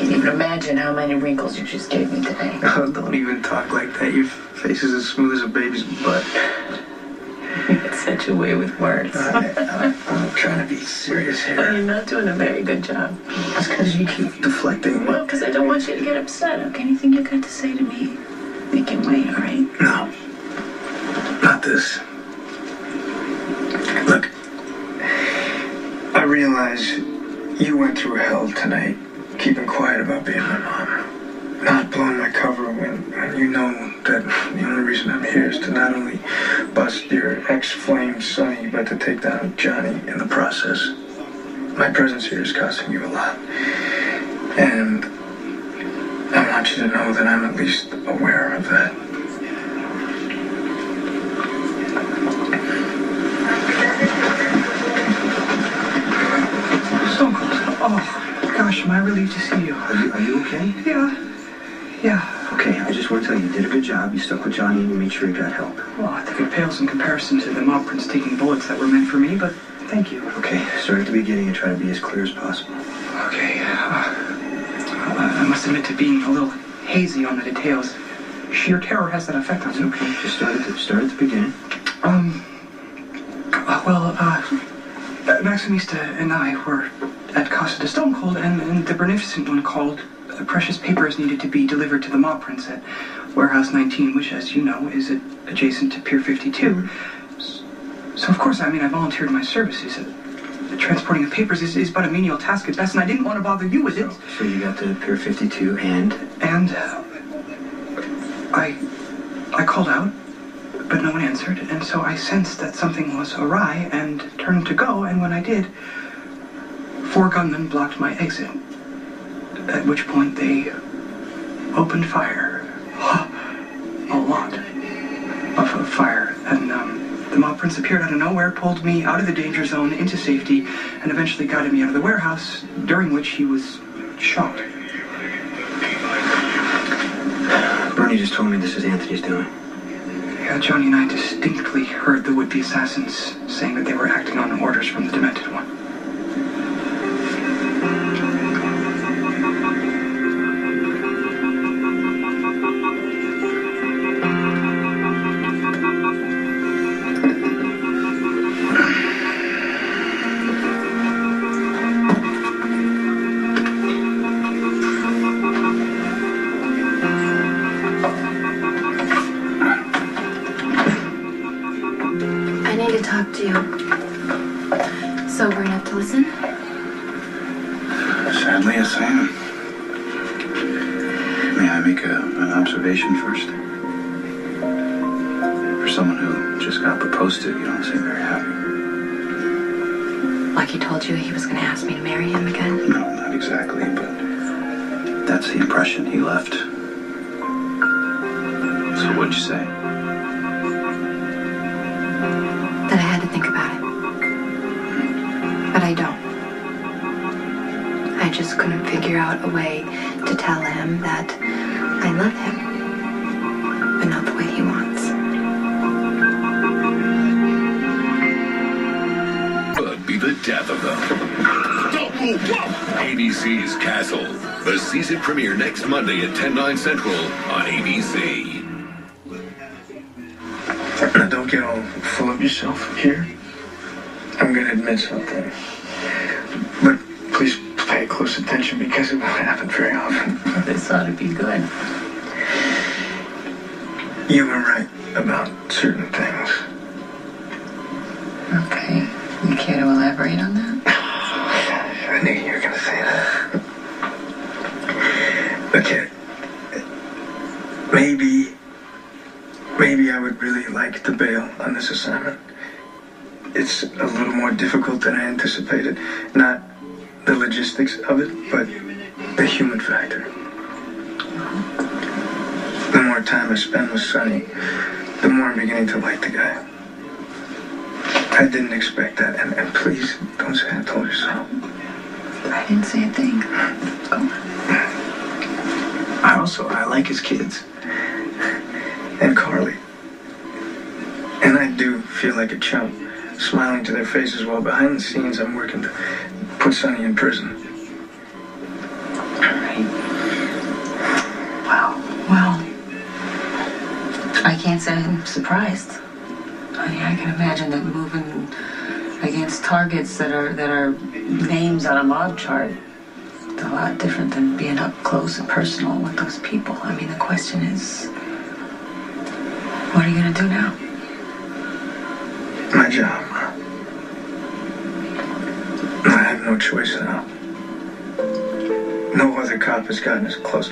Can't even imagine how many wrinkles you just gave me today. Oh, don't even talk like that. Your face is as smooth as a baby's butt. It's such a way with words. I'm trying to be serious here. Well, you're not doing a very good job. That's because you keep deflecting. Well, because I don't want you to get upset. Okay, anything you got to say to me, make it wait, all right? No. Not this. Look, I realize you went through hell tonight, keeping quiet about being my mom. Not blowing my cover when you know that the only reason I'm here is to not only bust your ex-flame Sonny, but to take down Johnny in the process. My presence here is costing you a lot. And I want you to know that I'm at least aware of that. Stone Cold. Oh, gosh, am I relieved to see you? Are you okay? Yeah. Okay, I just want to tell you did a good job. You stuck with Johnny and you made sure he got help. Well, I think it pales in comparison to the mob prints taking bullets that were meant for me, but thank you. Okay, start at the beginning and try to be as clear as possible. Okay, I must admit to being a little hazy on the details. Sheer terror has that effect on me. Okay, just start at the beginning. Maximista and I were at Casa de Stone Cold, and the beneficent one called. Precious papers needed to be delivered to the mob prints at Warehouse 19, which, as you know, is adjacent to Pier 52. So, of course, I volunteered my services. Transporting the papers is but a menial task at best, and I didn't want to bother you with it. So you got to Pier 52 and? And I called out, but no one answered, and so I sensed that something was awry and turned to go, and when I did, 4 gunmen blocked my exit. At which point they opened fire. A lot of fire. And the mob prince appeared out of nowhere, pulled me out of the danger zone into safety, and eventually guided me out of the warehouse, during which he was shot. Bernie just told me this is Anthony's doing. Yeah, Johnny and I distinctly heard the would-be assassins saying that they were acting on orders from the Demented One. Talk to you. Sober enough to listen? Sadly, yes, I am. May I make an observation first? For someone who just got proposed to, you don't seem very happy. Like he told you he was going to ask me to marry him again? No, not exactly, but that's the impression he left. So what'd you say? That I had to think about it. But I don't. I just couldn't figure out a way to tell him that I love him, but not the way he wants. Could be the death of them. Don't move! ABC's Castle. The season premiere next Monday at 10/9 Central on ABC. Now, don't get all full of yourself here. I'm going to admit something. But please pay close attention because it won't happen very often. This ought to be good. You were right about certain things. Okay. You care to elaborate on that? I knew you were going to say that. Okay. Maybe I would really like to bail on this assignment. It's a little more difficult than I anticipated. Not the logistics of it, but the human factor. The more time I spend with Sonny, the more I'm beginning to like the guy. I didn't expect that, and please don't say I told you so. I didn't say a thing. Go on. I like his kids. And Carly. And I do feel like a chump, smiling to their faces while behind the scenes I'm working to put Sonny in prison. All right. can't say I'm surprised. I mean, I can imagine that moving against targets that are names on a mob chart is a lot different than being up close and personal with those people. I mean, the question is, what are you gonna do now? My job. I have no choice now. No other cop has gotten as close.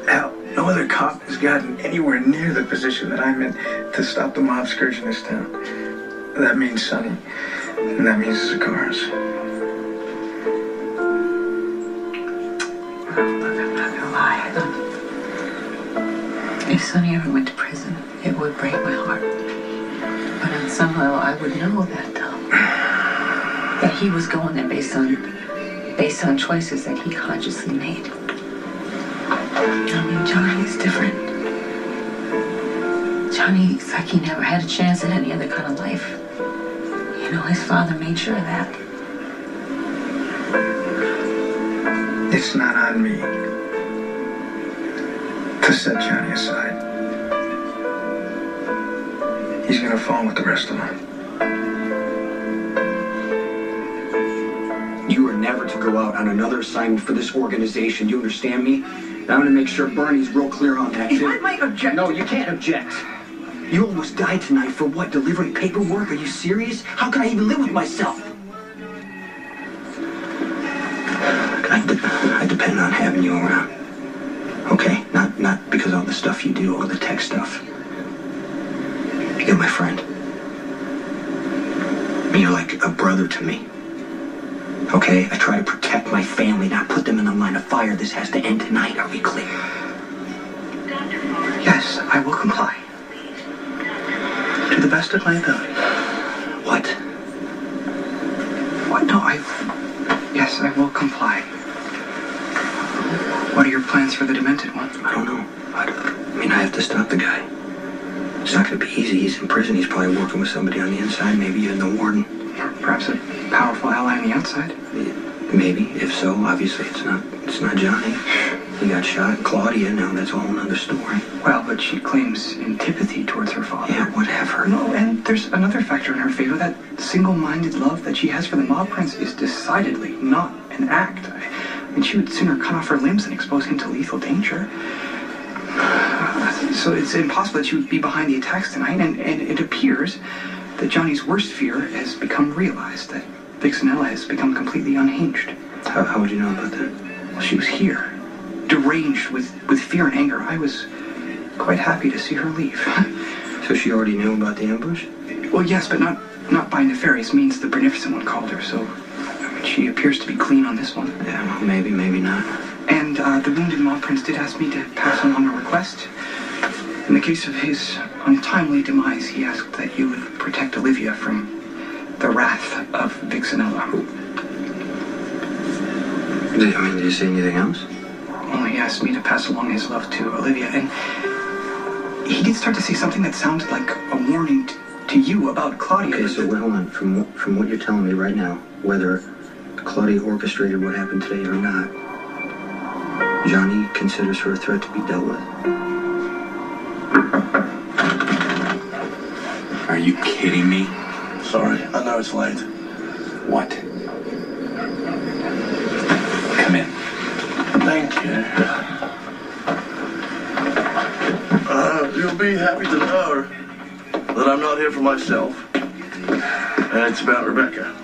Hell, no other cop has gotten anywhere near the position that I'm in to stop the mob scourge in this town. That means Sonny, and that means Zakars. I'm not gonna lie. If Sonny ever went to prison, it would break my heart. But on some level, I would know that he was going there based on choices that he consciously made. I mean, Johnny's different. Johnny's like he never had a chance at any other kind of life. You know, his father made sure of that. It's not on me to set Johnny aside. He's gonna fall with the rest of them. You are never to go out on another assignment for this organization. You understand me? And I'm going to make sure Bernie's real clear on that, If too. I might object... No, you can't object. You almost died tonight for what? Delivering paperwork? Are you serious? How can I even live with myself? I depend on having you around. Okay? Not because of all the stuff you do, all the tech stuff. You're my friend. You're like a brother to me. Okay? I try to protect my family, not put them in the line of fire. This has to end tonight. Are we clear? Yes, I will comply. To the best of my ability. What? What? No, Yes, I will comply. What are your plans for the demented one? I don't know. I mean, I have to stop the guy. It's not going to be easy. He's in prison. He's probably working with somebody on the inside. Maybe even the warden. Or perhaps a powerful ally on the outside? Maybe. If so, obviously it's not Johnny. He got shot. Claudia, now that's all another story. Well, but she claims antipathy towards her father. Yeah, whatever. No, and there's another factor in her favor. That single-minded love that she has for the mob prince is decidedly not an act. I mean, she would sooner cut off her limbs than expose him to lethal danger. So it's impossible that she would be behind the attacks tonight, and it appears that Johnny's worst fear has become realized, that Vixenella has become completely unhinged. How would you know about that? Well, she was here, deranged with fear and anger. I was quite happy to see her leave. So she already knew about the ambush? Well, yes, but not by nefarious means. The Beneficent One called her, so I mean, she appears to be clean on this one. Yeah, well, maybe not. And the wounded mob prince did ask me to pass along a request. In the case of his untimely demise, he asked that you would protect Olivia from the wrath of Vixenella. Did you say anything else? Well, he asked me to pass along his love to Olivia, and he did start to say something that sounded like a warning to you about Claudia. Okay, so hold on. From what you're telling me right now, whether Claudia orchestrated what happened today or not, Johnny considers her a threat to be dealt with. Are you kidding me? Sorry, I know it's late. What? Come in. Thank you. You'll be happy to know that I'm not here for myself. It's about Rebecca.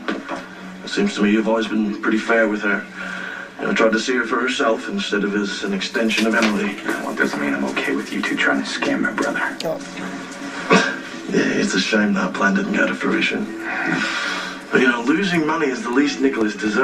It seems to me you've always been pretty fair with her. You know, tried to see her for herself instead of as an extension of Emily. Well, it doesn't mean I'm okay with you two trying to scam my brother. Yeah, it's a shame that plan didn't go to fruition. But, you know, losing money is the least Nicholas deserves.